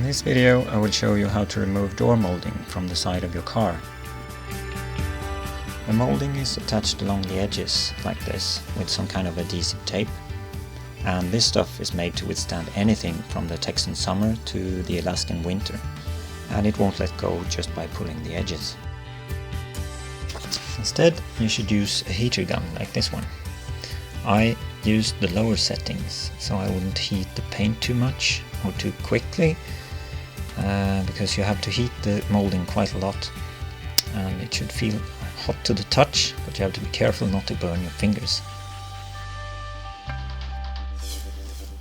In this video I will show you how to remove door molding from the side of your car. The molding is attached along the edges like this with some kind of adhesive tape, and this stuff is made to withstand anything from the Texan summer to the Alaskan winter, and it won't let go just by pulling the edges. Instead you should use a heater gun like this one. I used the lower settings so I wouldn't heat the paint too much or too quickly, because you have to heat the molding quite a lot and it should feel hot to the touch, but you have to be careful not to burn your fingers.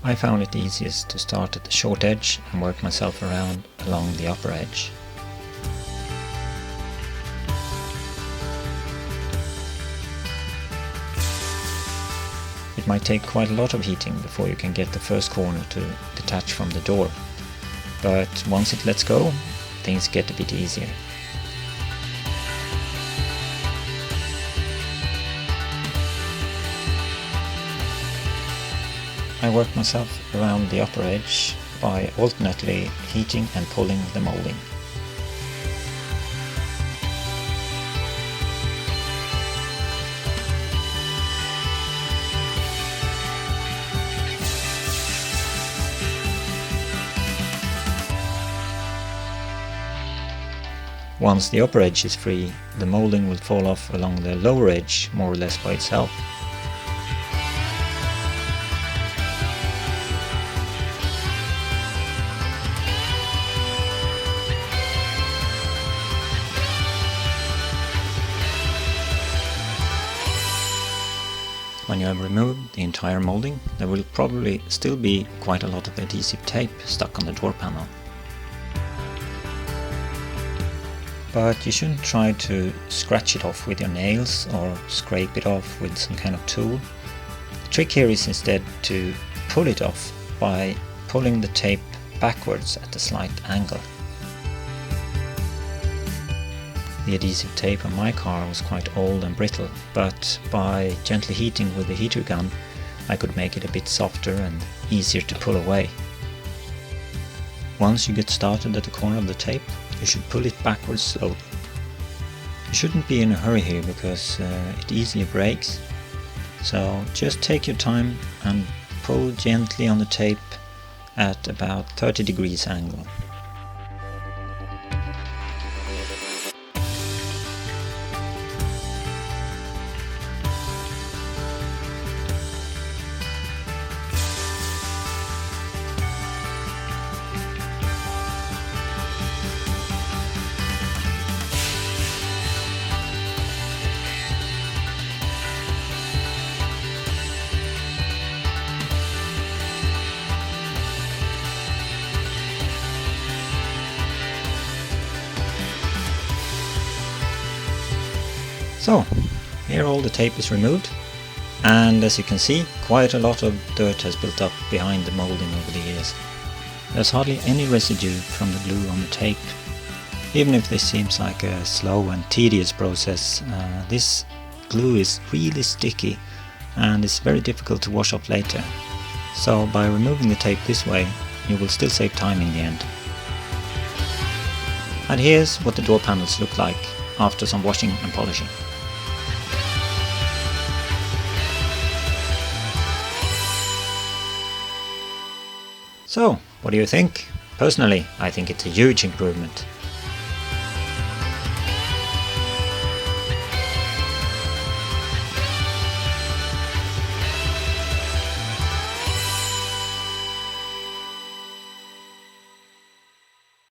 I found it easiest to start at the short edge and work myself around along the upper edge. It might take quite a lot of heating before you can get the first corner to detach from the door, but once it lets go, things get a bit easier. I work myself around the upper edge by alternately heating and pulling the molding. Once the upper edge is free, the molding will fall off along the lower edge more or less by itself. When you have removed the entire molding, there will probably still be quite a lot of adhesive tape stuck on the door panel. But you shouldn't try to scratch it off with your nails or scrape it off with some kind of tool. The trick here is instead to pull it off by pulling the tape backwards at a slight angle. The adhesive tape on my car was quite old and brittle, but by gently heating with the heater gun I could make it a bit softer and easier to pull away. Once you get started at the corner of the tape, you should pull it backwards slowly. You shouldn't be in a hurry here because it easily breaks, so just take your time and pull gently on the tape at about 30 degrees angle. So, here all the tape is removed, and as you can see, quite a lot of dirt has built up behind the molding over the years. There's hardly any residue from the glue on the tape. Even if this seems like a slow and tedious process, this glue is really sticky and is very difficult to wash off later. So by removing the tape this way, you will still save time in the end. And here's what the door panels look like after some washing and polishing. So, what do you think? Personally, I think it's a huge improvement.